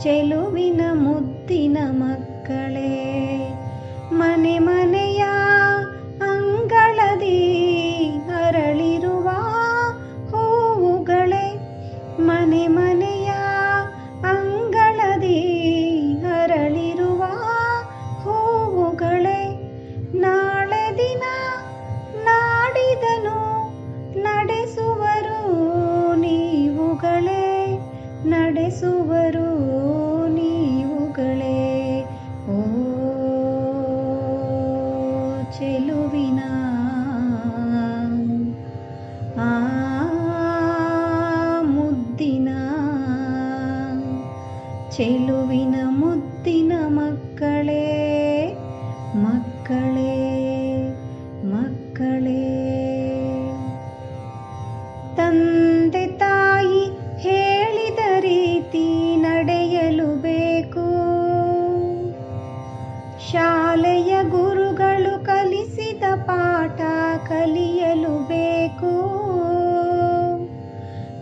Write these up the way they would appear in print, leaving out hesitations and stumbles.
ಚೆಲುವಿನ ಮುದ್ದಿನ ಮಕ್ಕಳೇ, ಮನೆ ಮನೆಯ ಅಂಗಳದಿ ಅರಳಿರುವ ಹೂವುಗಳೇ, ಮನೆ ಮನೆಯ ಅಂಗಳದಿ ಅರಳಿರುವ ಹೂವುಗಳೇ, ನಾಳೆ ದಿನ ನಾಡಿದನು ನಡೆಸುವರು ನೀವುಗಳೇ, ನಡೆಸುವರು ನೀವುಗಳೇ. ಓ ಚೆಲುವಿನ ಮುದ್ದಿನ, ಚೆಲುವಿನ ಮುದ್ದಿನ ಮಕ್ಕಳೇ, ಮಕ್ಕಳೇ ಮಕ್ಕಳೇ. ತಂದೆ ತಾಯಿ ಹೇಳಿದ ರೀತಿ ನಡೆಯಲು ಬೇಕು, ಶಾಲೆಯ ಗುರುಗಳು ಕಲಿಸಿದ ಪಾಠ ಕಲಿಯಲು ಬೇಕು.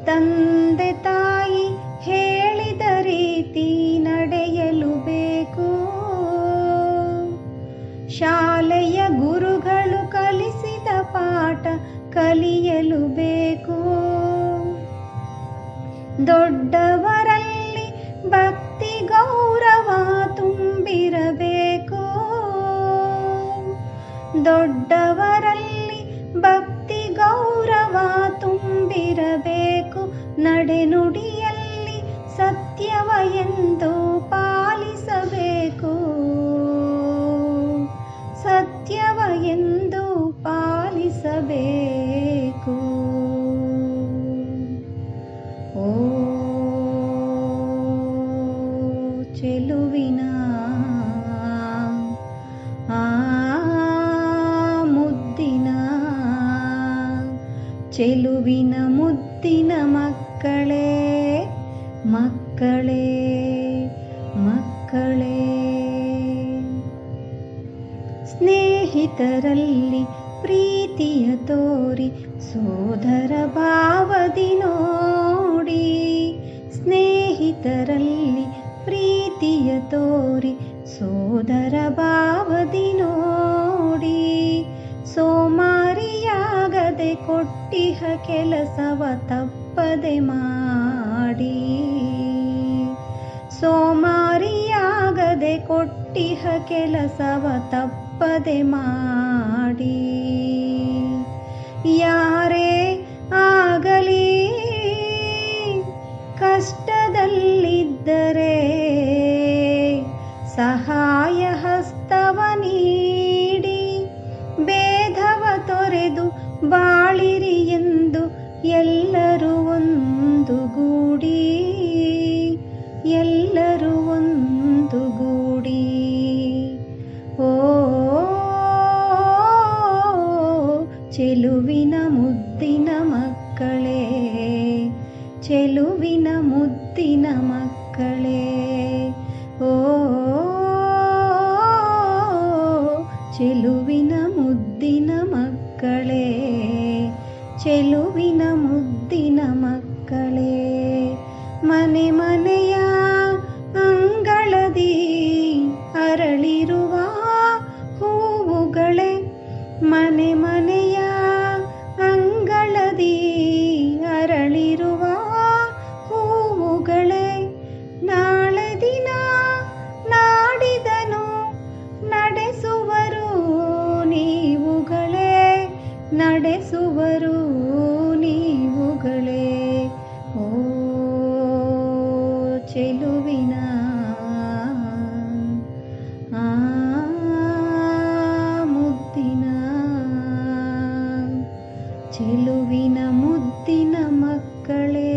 ತಂದೆ ತಾಯಿ ಹೇಳಿದ ರೀತಿ ನಡೆಯಲು ಬೇಕು, ಶಾಲೆಯ ಗುರುಗಳು ಕಲಿಸಿದ ಪಾಠ ಕಲಿಯಲು ಬೇಕು. ದೊಡ್ಡವರಲ್ಲಿ ಭಕ್ತಿ ಗೌರವ ತುಂಬಿರಬೇಕು, ದೊಡ್ಡವರಲ್ಲಿ ಭಕ್ತಿ ಗೌರವ ತುಂಬಿರಬೇಕು. ನಡೆನುಡಿಯಲ್ಲಿ ಸತ್ಯವ ಎಂದು ಪಾಲಿಸಬೇಕು, ಸತ್ಯವ ಎಂದು ಪಾಲಿಸಬೇಕು. ಓ ಚೆಲುವಿನ ಮುದ್ದಿನ, ಚೆಲುವಿನ ಮುದ್ದಿನ ಮಕ್ಕಳೇ, ಮಕ್ಕಳೇ ಮಕ್ಕಳೇ. ಸ್ನೇಹಿತರಲ್ಲಿ ಪ್ರೀತಿಯ ತೋರಿ ಸೋದರ ಭಾವದಿ ನೋಡಿ, ಸ್ನೇಹಿತರಲ್ಲಿ ಪ್ರೀತಿಯ ತೋರಿ ಸೋದರ ಭಾವದಿ ನೋಡಿ. ಸೋಮಾರಿಯಾಗದೆ ಕೊಟ್ಟಿಹ ಕೆಲಸವ ತಪ್ಪದೆ ಮಾಡಿ, ಸೋಮಾರಿಯಾಗದೆ ಕೊಟ್ಟಿಹ ಕೆಲಸವ ತಪ್ಪದೆ ಮಾಡಿ. ಯಾರೇ ಆಗಲಿ ಕಷ್ಟದಲ್ಲಿದ್ದರೆ ಸಹಾಯ ಹಸ್ತವ ನೀಡಿ, ಭೇದವ ತೊರೆದು ಬಾಳಿರಿ ಎಂದು ಎಲ್ಲರೂ ಒಂದುಗೂಡಿ, ಎಲ್ಲರೂ ಒಂದುಗೂಡಿ. ಓ ಚೆಲುವಿನ ಮುದ್ದಿನ ಮಕ್ಕಳೇ, ಚೆಲುವಿನ ಮುದ್ದಿನ ಮಕ್ಕಳೇ. ಓ ಚೆಲುವಿನ ಮುದ್ದಿನ ಮಕ್ಕಳೇ, ಚೆಲುವಿನ ಮುದ್ದಿನ ಮಕ್ಕಳೇ. ಮನೆ ಮನೆಯ ಅಂಗಳದಿ ಅರಳಿರುವ ಹೂವುಗಳೇ, ಮನೆ ಮನೆಯ ಅಂಗಳದಿ ಅರಳಿರುವ ಹೂವುಗಳೇ, ನಾಳೆ ದಿನ ನಾಡಿದನು ನಡೆಸುವರು ನೀವುಗಳೇ, ನಡೆಸುವರು ನೀವುಗಳೇ. ಓ ಚೆಲುವಿನ ಮುದ್ದಿನ, ಚೆಲುವಿನ ಮುದ್ದಿನ ಮಕ್ಕಳೇ.